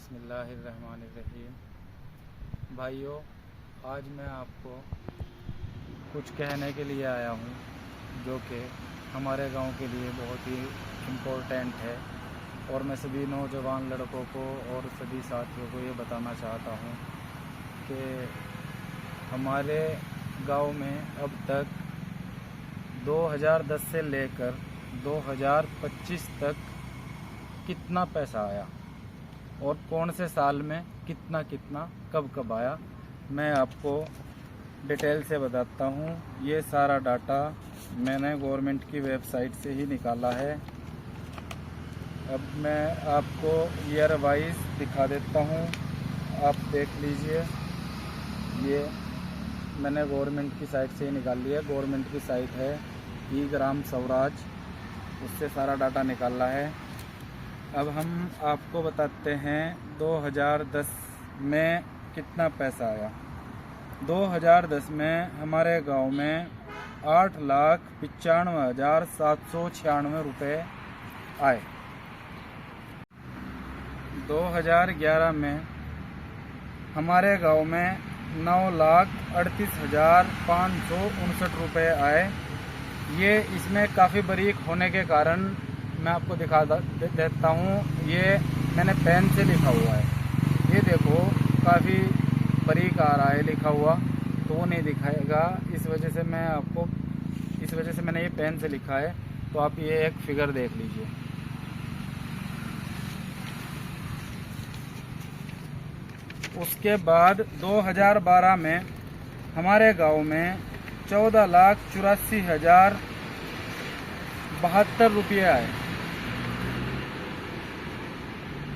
बिस्मिल्लाहिर्रहमानिर्रहीम। भाइयों, आज मैं आपको कुछ कहने के लिए आया हूँ जो कि हमारे गांव के लिए बहुत ही इम्पोर्टेंट है और मैं सभी नौजवान लड़कों को और सभी साथियों को ये बताना चाहता हूँ कि हमारे गांव में अब तक 2010 से लेकर 2025 तक कितना पैसा आया और कौन से साल में कितना कितना कब कब आया, मैं आपको डिटेल से बताता हूँ। ये सारा डाटा मैंने गवर्नमेंट की वेबसाइट से ही निकाला है। अब मैं आपको ईयर वाइज दिखा देता हूँ, आप देख लीजिए। ये मैंने गवर्नमेंट की साइट से ही निकाल लिया। गवर्नमेंट की साइट है ई ग्राम स्वराज, उससे सारा डाटा निकाला है। अब हम आपको बताते हैं 2010 में कितना पैसा आया। 2010 में हमारे गांव में 8,95,796 रुपये आए। 2011 में हमारे गांव में 9,38,559 रुपये आए। ये इसमें काफ़ी बारीक होने के कारण मैं आपको दिखा देता हूँ। ये मैंने पेन से लिखा हुआ है, ये देखो काफ़ी बारीक आ रहा है लिखा हुआ, तो वो नहीं दिखाएगा। इस वजह से मैंने ये पेन से लिखा है। तो आप ये एक फिगर देख लीजिए। उसके बाद 2012 में हमारे गांव में 14,84,072 रुपये आए।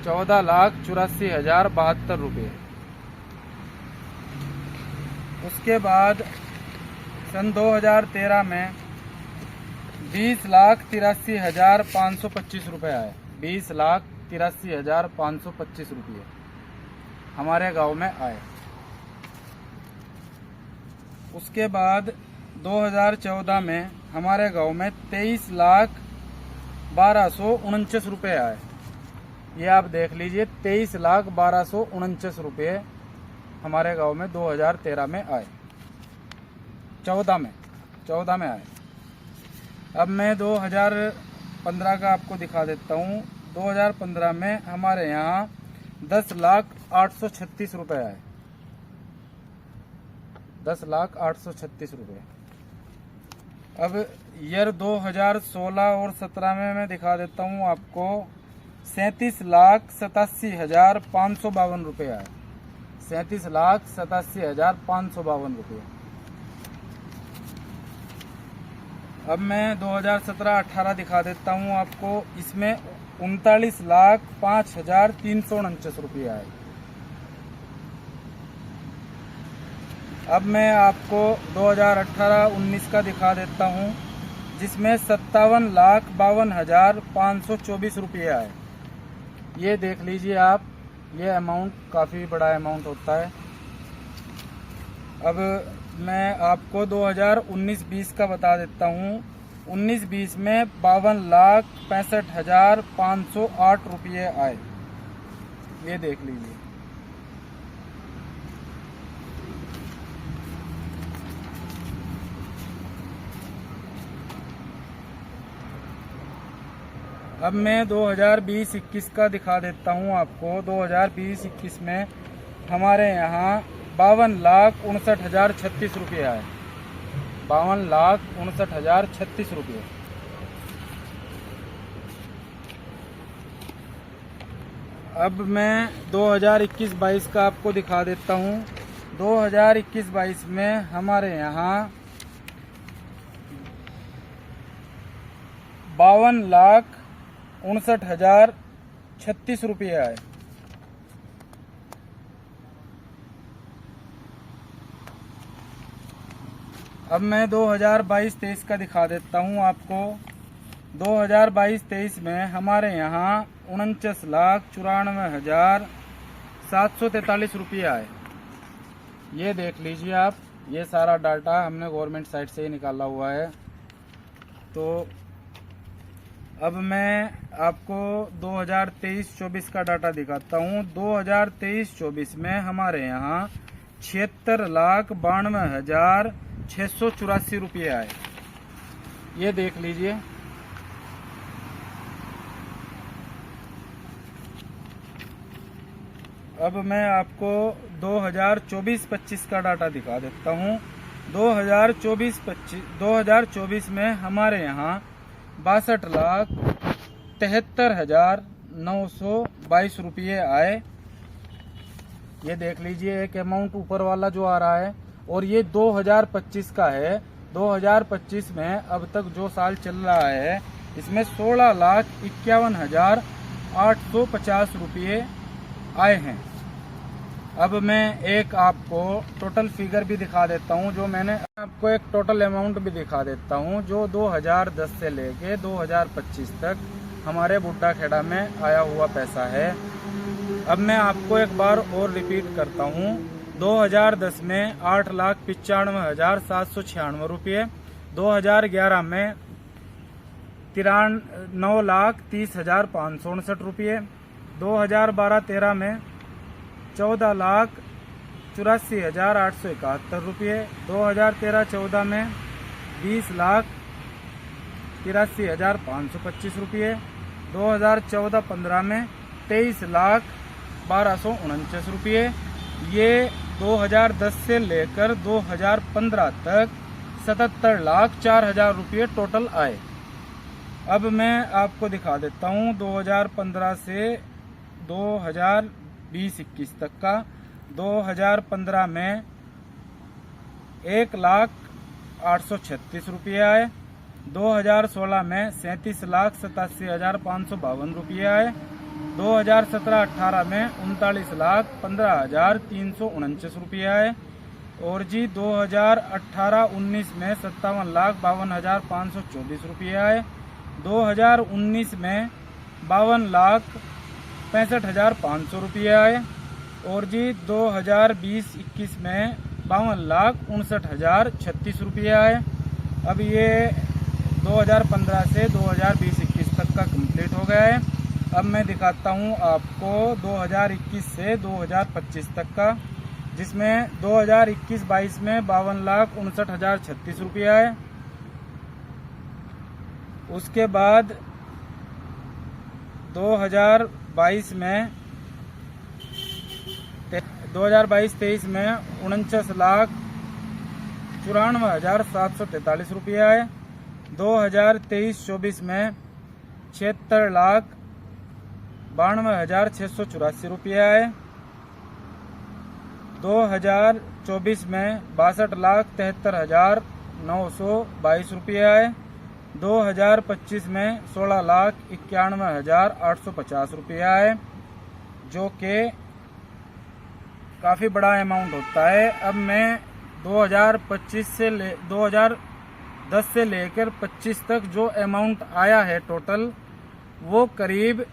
14,84,072 रुपये। उसके बाद सन 2013 में 20,83,525 रुपये आए। 20,83,525 रुपये हमारे गांव में आए। उसके बाद 2014 में हमारे गांव में 23,12,49 रुपये आए। ये आप देख लीजिए, 23,12,49 रुपये हमारे गांव में 2013 में आए। 14 में आए। अब मैं 2015 का आपको दिखा देता हूँ। 2015 में हमारे यहाँ 10,08,36 रुपये आए। 10,08,36 रुपये। अब ईयर 2016 और 17 में मैं दिखा देता हूँ आपको। 37,87,552 रुपये आए। 37,87,552 रुपये। अब मैं 2017-18 दिखा देता हूँ आपको। इसमें 39,05,349 रुपये आए। अब मैं आपको 2018-19 का दिखा देता हूँ, जिसमें 57,52,524 रुपये आए। ये देख लीजिए आप, ये अमाउंट काफ़ी बड़ा अमाउंट होता है। अब मैं आपको 2019-20 का बता देता हूँ। 19-20 में 52,65,508 रुपये आए। ये देख लीजिए। अब मैं 2020-21 का दिखा देता हूँ आपको। 2020-21 में हमारे यहाँ 52,59,036 रुपये आए। 52,59,036 रुपये। अब मैं 2021-22 का आपको दिखा देता हूँ। 2021-22 में हमारे यहाँ 52,59,036 रुपये आए। अब मैं 2022-23 का दिखा देता हूँ आपको। 2022-23 में हमारे यहाँ 49,94,743 रुपये आए। ये देख लीजिए आप, ये सारा डाटा हमने गवर्नमेंट साइट से ही निकाला हुआ है। तो अब मैं आपको 2023-24 का डाटा दिखाता हूँ। 2023-24 में हमारे यहाँ 76,92,684 रुपये आए। ये देख लीजिए। अब मैं आपको 2024-25 का डाटा दिखा देता हूँ। 2024 में हमारे यहाँ 62,73,922 रुपये आए। ये देख लीजिए, एक अमाउंट ऊपर वाला जो आ रहा है, और ये 2025 का है। 2025 में अब तक जो साल चल रहा है, इसमें 16,51,850 रुपये आए हैं। अब मैं एक आपको टोटल फिगर भी दिखा देता हूँ, जो मैंने आपको एक टोटल अमाउंट भी दिखा देता हूँ, जो 2010 से लेके 2025 तक हमारे बुड्ढा खेड़ा में आया हुआ पैसा है। अब मैं आपको एक बार और रिपीट करता हूँ। 2010 में 8,95,796 रुपये, 2011 में 9,30,559 रुपये, 2012-13 में 14,84,871 रुपये, 2013-14 में 20,83,525 रुपये, 2014-15 में 23,12,49 रुपये। ये 2010 से लेकर 2015 तक 77,04,000 रुपये टोटल आए। अब मैं आपको दिखा देता हूँ 2015 से 2020-21 तक का। 2015 में 1,08,36 रुपये आए। 2016 में 37,87,552 रुपये आए। 2017-18 में 39,15,349 रुपये आए। और जी 2018-19 में 57,52,524 रुपये आए। 2019 में 52,65,500 रुपये आए। और जी 2020-21 में 52,59,036 रुपये आए। अब ये 2015 से 2020-21 तक का कंप्लीट हो गया है। अब मैं दिखाता हूँ आपको 2021 से 2025 तक का, जिसमें 2021-22 में 52,59,036 रुपये आए। उसके बाद 2022 में 2022-23 में 49,94,743 रुपये आए। 2023-24 में 76,92,684 रुपये आए। 2024 में 62,73,922 रुपये आए। 2025 में 16,91,850 रुपये आए, जो कि काफ़ी बड़ा अमाउंट होता है। अब मैं 2010 से लेकर 25 तक जो अमाउंट आया है टोटल, वो करीब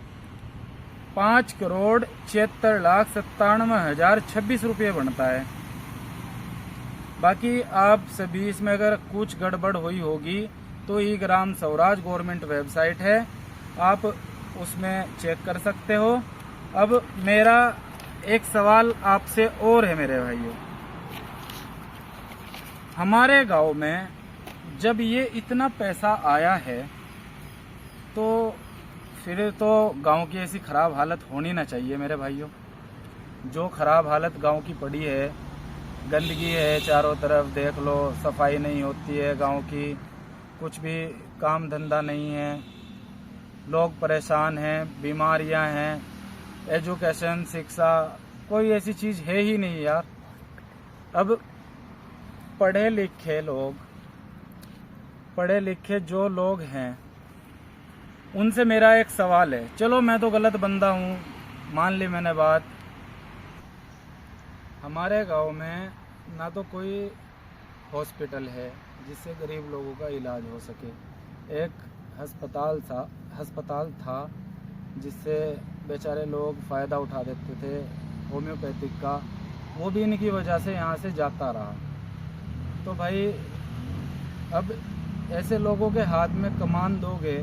5,76,97,026 रुपये बनता है। बाकी आप सभी इसमें अगर कुछ गड़बड़ हुई होगी तो ई ग्राम स्वराज गवर्नमेंट वेबसाइट है, आप उसमें चेक कर सकते हो। अब मेरा एक सवाल आपसे और है मेरे भाइयों, हमारे गांव में जब ये इतना पैसा आया है तो फिर तो गांव की ऐसी ख़राब हालत होनी ना चाहिए मेरे भाइयों। जो ख़राब हालत गांव की पड़ी है, गंदगी है चारों तरफ, देख लो, सफाई नहीं होती है गांव की, कुछ भी काम धंधा नहीं है, लोग परेशान हैं, बीमारियां हैं, एजुकेशन शिक्षा कोई ऐसी चीज़ है ही नहीं यार। अब पढ़े लिखे जो लोग हैं, उनसे मेरा एक सवाल है। चलो मैं तो गलत बंदा हूँ, मान ली मैंने बात। हमारे गांव में ना तो कोई हॉस्पिटल है जिससे गरीब लोगों का इलाज हो सके। एक अस्पताल था जिससे बेचारे लोग फ़ायदा उठा देते थे होम्योपैथिक का, वो भी इनकी वजह से यहाँ से जाता रहा। तो भाई अब ऐसे लोगों के हाथ में कमान दोगे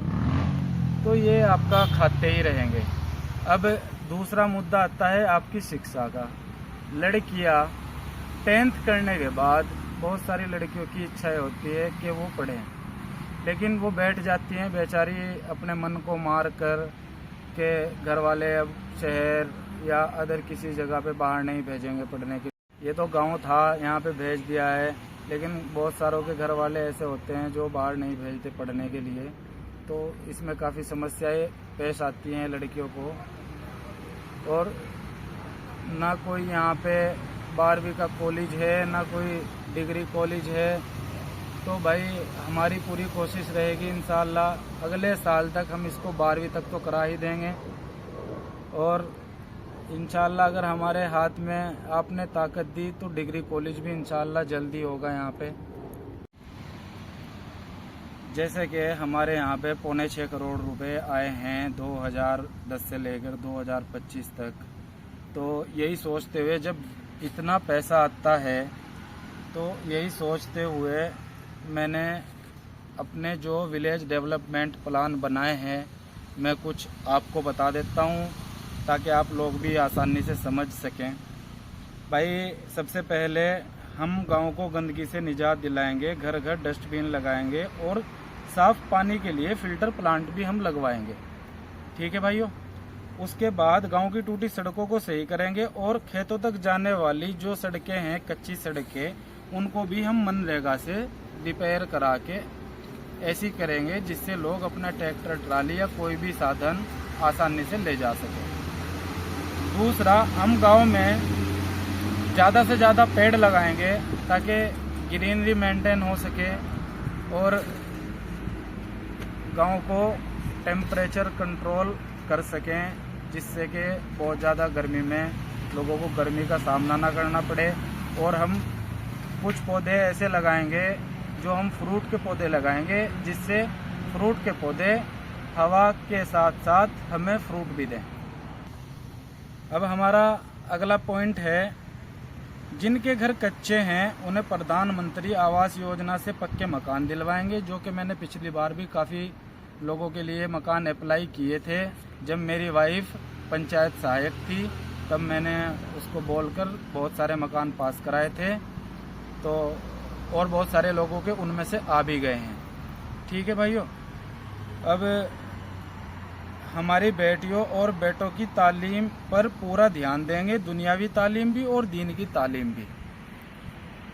तो ये आपका खाते ही रहेंगे। अब दूसरा मुद्दा आता है आपकी शिक्षा का। लड़कियां 10th करने के बाद बहुत सारी लड़कियों की इच्छाएं होती है कि वो पढ़ें, लेकिन वो बैठ जाती हैं बेचारी अपने मन को मार कर के घर वाले अब शहर या अदर किसी जगह पे बाहर नहीं भेजेंगे पढ़ने के। ये तो गांव था, यहाँ पे भेज दिया है, लेकिन बहुत सारों के घर वाले ऐसे होते हैं जो बाहर नहीं भेजते पढ़ने के लिए, तो इसमें काफ़ी समस्याएं पेश आती हैं लड़कियों को। और ना कोई यहाँ पे 12वीं का कॉलेज है, ना कोई डिग्री कॉलेज है। तो भाई हमारी पूरी कोशिश रहेगी इंशाअल्लाह अगले साल तक हम इसको 12वीं तक तो करा ही देंगे। और इंशाअल्लाह अगर हमारे हाथ में आपने ताकत दी तो डिग्री कॉलेज भी इंशाअल्लाह जल्दी होगा यहाँ पे। जैसे कि हमारे यहाँ पे 5.25 करोड़ रुपए आए हैं 2010 से लेकर 2025 तक। तो यही सोचते हुए, जब इतना पैसा आता है तो यही सोचते हुए मैंने अपने जो विलेज डेवलपमेंट प्लान बनाए हैं मैं कुछ आपको बता देता हूँ ताकि आप लोग भी आसानी से समझ सकें। भाई सबसे पहले हम गांव को गंदगी से निजात दिलाएंगे, घर घर डस्टबिन लगाएंगे और साफ पानी के लिए फिल्टर प्लांट भी हम लगवाएंगे। ठीक है भाइयों। उसके बाद गांव की टूटी सड़कों को सही करेंगे और खेतों तक जाने वाली जो सड़कें हैं, कच्ची सड़कें, उनको भी हम मनरेगा से रिपेयर करा के ऐसी करेंगे जिससे लोग अपना ट्रैक्टर ट्राली या कोई भी साधन आसानी से ले जा सकें। दूसरा, हम गांव में ज़्यादा से ज़्यादा पेड़ लगाएंगे ताकि ग्रीनरी मेंटेन हो सके और गांव को टेम्परेचर कंट्रोल कर सकें, जिससे कि बहुत ज़्यादा गर्मी में लोगों को गर्मी का सामना ना करना पड़े। और हम कुछ पौधे ऐसे लगाएंगे जो हम फ्रूट के पौधे लगाएंगे, जिससे फ्रूट के पौधे हवा के साथ साथ हमें फ्रूट भी दें। अब हमारा अगला पॉइंट है, जिनके घर कच्चे हैं उन्हें प्रधानमंत्री आवास योजना से पक्के मकान दिलवाएंगे, जो कि मैंने पिछली बार भी काफ़ी लोगों के लिए मकान अप्लाई किए थे। जब मेरी वाइफ पंचायत सहायक थी तब मैंने उसको बोलकर बहुत सारे मकान पास कराए थे, तो और बहुत सारे लोगों के उनमें से आ भी गए हैं। ठीक है भाइयों। अब हमारी बेटियों और बेटों की तालीम पर पूरा ध्यान देंगे, दुनियावी तालीम भी और दीन की तालीम भी।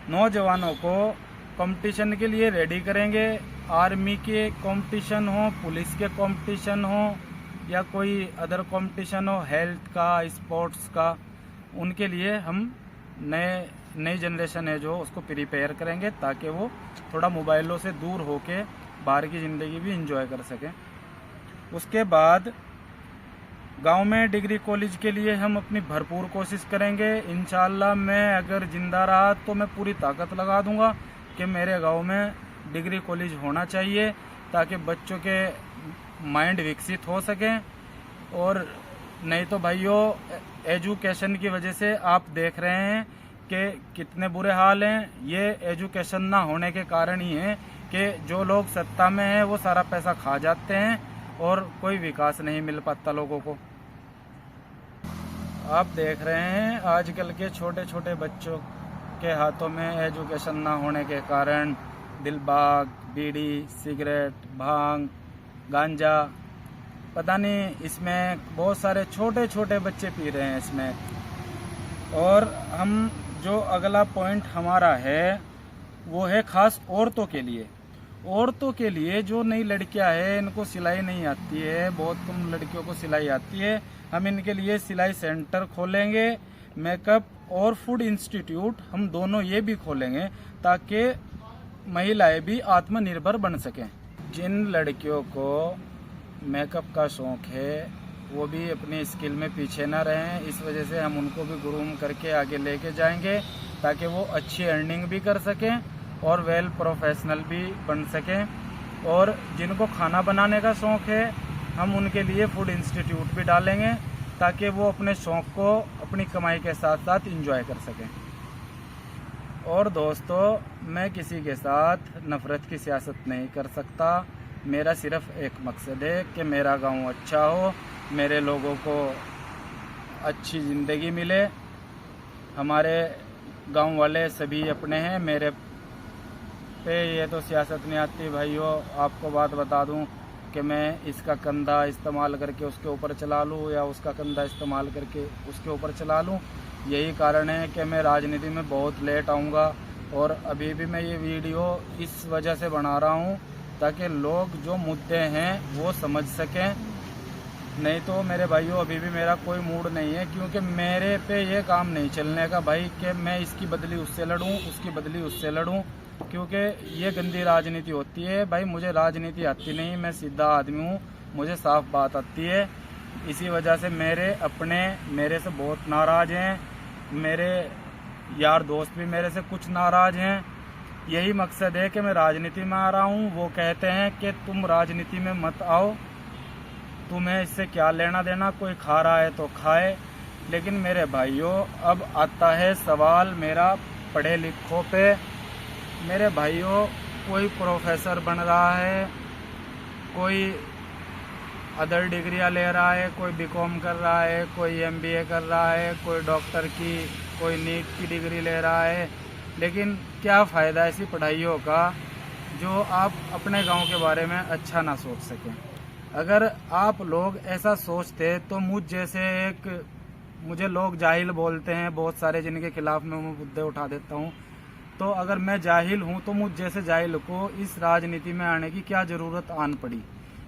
नौजवानों को कंपटीशन के लिए रेडी करेंगे, आर्मी के कंपटीशन हो, पुलिस के कंपटीशन हो या कोई अदर कंपटीशन हो, हेल्थ का, स्पोर्ट्स का, उनके लिए हम नई जनरेशन है जो उसको प्रिपेयर करेंगे ताकि वो थोड़ा मोबाइलों से दूर होके बाहर की ज़िंदगी भी इंजॉय कर सकें। उसके बाद गांव में डिग्री कॉलेज के लिए हम अपनी भरपूर कोशिश करेंगे। इंशाअल्लाह मैं अगर जिंदा रहा तो मैं पूरी ताकत लगा दूंगा कि मेरे गांव में डिग्री कॉलेज होना चाहिए ताकि बच्चों के माइंड विकसित हो सकें। और नहीं तो भाइयों, एजुकेशन की वजह से आप देख रहे हैं कि कितने बुरे हाल हैं। ये एजुकेशन ना होने के कारण ही है कि जो लोग सत्ता में हैं वो सारा पैसा खा जाते हैं और कोई विकास नहीं मिल पाता लोगों को। आप देख रहे हैं आजकल के छोटे छोटे बच्चों के हाथों में एजुकेशन ना होने के कारण दिलबाग, बीड़ी, सिगरेट, भांग, गांजा, पता नहीं, इसमें बहुत सारे छोटे छोटे बच्चे पी रहे हैं इसमें। और हम जो अगला पॉइंट हमारा है वो है खास औरतों के लिए। औरतों के लिए जो नई लड़कियां हैं इनको सिलाई नहीं आती है, बहुत कम लड़कियों को सिलाई आती है। हम इनके लिए सिलाई सेंटर खोलेंगे, मेकअप और फूड इंस्टीट्यूट हम दोनों ये भी खोलेंगे ताकि महिलाएं भी आत्मनिर्भर बन सकें। जिन लड़कियों को मेकअप का शौक है वो भी अपनी स्किल में पीछे ना रहें, इस वजह से हम उनको भी ग्रूम करके आगे लेके जाएंगे ताकि वो अच्छी अर्निंग भी कर सकें और वेल प्रोफेशनल भी बन सकें। और जिनको खाना बनाने का शौक है हम उनके लिए फूड इंस्टीट्यूट भी डालेंगे ताकि वो अपने शौक को अपनी कमाई के साथ साथ एंजॉय कर सकें। और दोस्तों, मैं किसी के साथ नफ़रत की सियासत नहीं कर सकता, मेरा सिर्फ एक मकसद है कि मेरा गांव अच्छा हो, मेरे लोगों को अच्छी ज़िंदगी मिले। हमारे गांव वाले सभी अपने हैं, मेरे पे ये तो सियासत नहीं आती भाइयों। आपको बात बता दूं कि मैं इसका कंधा इस्तेमाल करके उसके ऊपर चला लूं या उसका कंधा इस्तेमाल करके उसके ऊपर चला लूं। यही कारण है कि मैं राजनीति में बहुत लेट आऊँगा, और अभी भी मैं ये वीडियो इस वजह से बना रहा हूँ ताकि लोग जो मुद्दे हैं वो समझ सकें। नहीं तो मेरे भाइयों अभी भी मेरा कोई मूड नहीं है, क्योंकि मेरे पे ये काम नहीं चलने का भाई कि मैं इसकी बदली उससे लड़ूं, उसकी बदली उससे लड़ूं, क्योंकि ये गंदी राजनीति होती है। भाई मुझे राजनीति आती नहीं, मैं सीधा आदमी हूँ, मुझे साफ बात आती है। इसी वजह से मेरे अपने मेरे से बहुत नाराज़ हैं, मेरे यार दोस्त भी मेरे से कुछ नाराज़ हैं। यही मकसद है कि मैं राजनीति में आ रहा हूँ। वो कहते हैं कि तुम राजनीति में मत आओ, तुम्हें इससे क्या लेना देना, कोई खा रहा है तो खाए। लेकिन मेरे भाइयों अब आता है सवाल मेरा पढ़े लिखों पे। मेरे भाइयों कोई प्रोफेसर बन रहा है, कोई अदर डिग्रियां ले रहा है, कोई बीकॉम कर रहा है, कोई एमबीए कर रहा है, कोई डॉक्टर की, कोई नीट की डिग्री ले रहा है। लेकिन क्या फ़ायदा ऐसी पढ़ाइयों का जो आप अपने गांव के बारे में अच्छा ना सोच सकें। अगर आप लोग ऐसा सोचते तो मुझे लोग जाहिल बोलते हैं बहुत सारे, जिनके खिलाफ मैं मुद्दे उठा देता हूं। तो अगर मैं जाहिल हूं तो मुझ जैसे जाहिल को इस राजनीति में आने की क्या ज़रूरत आन पड़ी।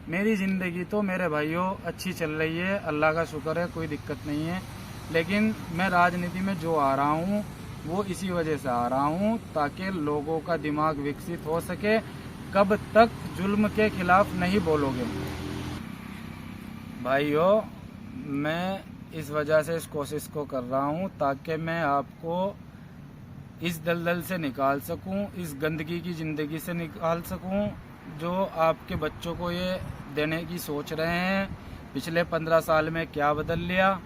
मेरी ज़िंदगी तो मेरे भाइयों अच्छी चल रही है, अल्लाह का शुक्र है, कोई दिक्कत नहीं है। लेकिन मैं राजनीति में जो आ रहा हूँ वो इसी वजह से आ रहा हूँ ताकि लोगों का दिमाग विकसित हो सके। कब तक जुल्म के खिलाफ नहीं बोलोगे भाइयों। मैं इस वजह से इस कोशिश को कर रहा हूँ ताकि मैं आपको इस दलदल से निकाल सकूँ, इस गंदगी की ज़िंदगी से निकाल सकूँ जो आपके बच्चों को ये देने की सोच रहे हैं। पिछले 15 साल में क्या बदल लिया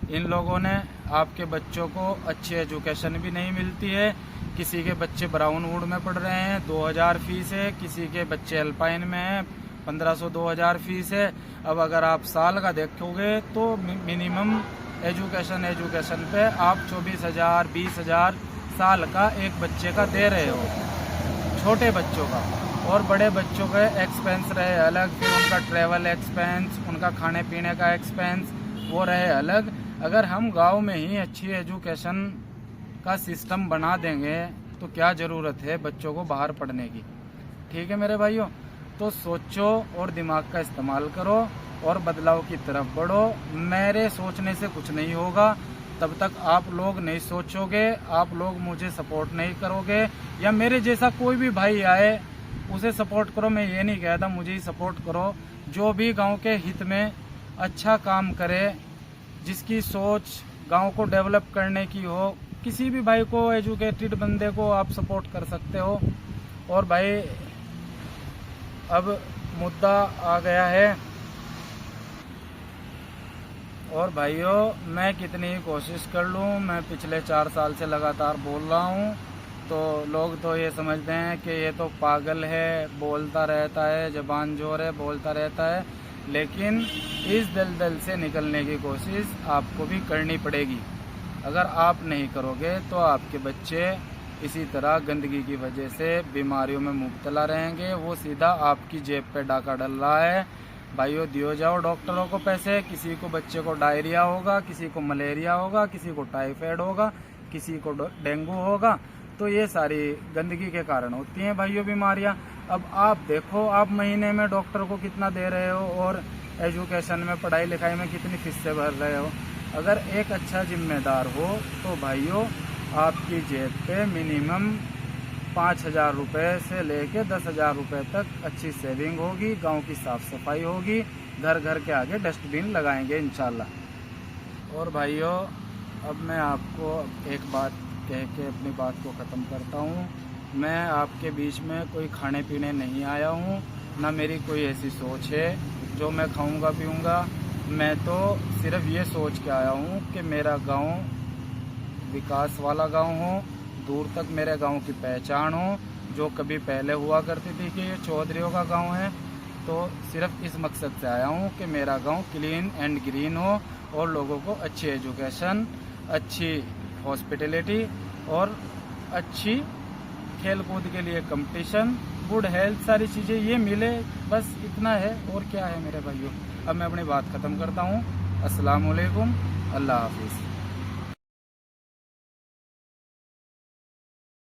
इन लोगों ने। आपके बच्चों को अच्छी एजुकेशन भी नहीं मिलती है। किसी के बच्चे ब्राउनवुड में पढ़ रहे हैं, 2000 फीस है, किसी के बच्चे अल्पाइन में हैं, 1500-2000 फीस है। अब अगर आप साल का देखोगे तो मिनिमम एजुकेशन पे आप 24,000 20,000 साल का एक बच्चे का दे रहे हो, छोटे बच्चों का। और बड़े बच्चों के एक्सपेंस रहे अलग, फिर उनका ट्रैवल एक्सपेंस, उनका खाने पीने का एक्सपेंस वो रहे अलग। अगर हम गांव में ही अच्छी एजुकेशन का सिस्टम बना देंगे तो क्या ज़रूरत है बच्चों को बाहर पढ़ने की। ठीक है मेरे भाइयों, तो सोचो और दिमाग का इस्तेमाल करो और बदलाव की तरफ बढ़ो। मेरे सोचने से कुछ नहीं होगा, तब तक आप लोग नहीं सोचोगे, आप लोग मुझे सपोर्ट नहीं करोगे, या मेरे जैसा कोई भी भाई आए उसे सपोर्ट करो। मैं ये नहीं कहता मुझे ही सपोर्ट करो, जो भी गांव के हित में अच्छा काम करे, जिसकी सोच गांव को डेवलप करने की हो, किसी भी भाई को, एजुकेटेड बंदे को आप सपोर्ट कर सकते हो। और भाई अब मुद्दा आ गया है, और भाइयों मैं कितनी ही कोशिश कर लूँ, मैं पिछले 4 साल से लगातार बोल रहा हूँ, तो लोग तो ये समझते हैं कि ये तो पागल है, बोलता रहता है, ज़बान जोर है, बोलता रहता है। लेकिन इस दलदल से निकलने की कोशिश आपको भी करनी पड़ेगी। अगर आप नहीं करोगे तो आपके बच्चे इसी तरह गंदगी की वजह से बीमारियों में मुब्तला रहेंगे। वो सीधा आपकी जेब पे डाका डल रहा है। भाइयों दियो जाओ डॉक्टरों को पैसे, किसी को बच्चे को डायरिया होगा, किसी को मलेरिया होगा, किसी को टाइफाइड होगा, किसी को डेंगू होगा। तो ये सारी गंदगी के कारण होती हैं भाइयों बीमारियां। अब आप देखो, आप महीने में डॉक्टर को कितना दे रहे हो और एजुकेशन में, पढ़ाई लिखाई में कितनी फीसें भर रहे हो। अगर एक अच्छा जिम्मेदार हो तो भाइयों आपकी जेब पे मिनिमम 5,000 रुपये से लेके 10,000 रुपये तक अच्छी सेविंग होगी, गांव की साफ़ सफाई होगी, घर घर के आगे डस्टबिन लगाएंगे इंशाल्लाह। और भाइयों अब मैं आपको एक बात कह के अपनी बात को ख़त्म करता हूँ। मैं आपके बीच में कोई खाने पीने नहीं आया हूँ, ना मेरी कोई ऐसी सोच है जो मैं खाऊँगा पीऊँगा। मैं तो सिर्फ ये सोच के आया हूँ कि मेरा गांव विकास वाला गांव हो, दूर तक मेरे गांव की पहचान हो, जो कभी पहले हुआ करती थी कि ये चौधरियों का गांव है, तो सिर्फ इस मकसद से आया हूँ कि मेरा गांव क्लीन एंड ग्रीन हो और लोगों को अच्छी एजुकेशन, अच्छी हॉस्पिटलिटी और अच्छी खेल कूद के लिए कंपटीशन, गुड हेल्थ, सारी चीज़ें ये मिले, बस इतना है और क्या है मेरे भाइयों। अब मैं अपनी बात ख़त्म करता हूँ। अस्सलाम वालेकुम, अल्लाह हाफिज़।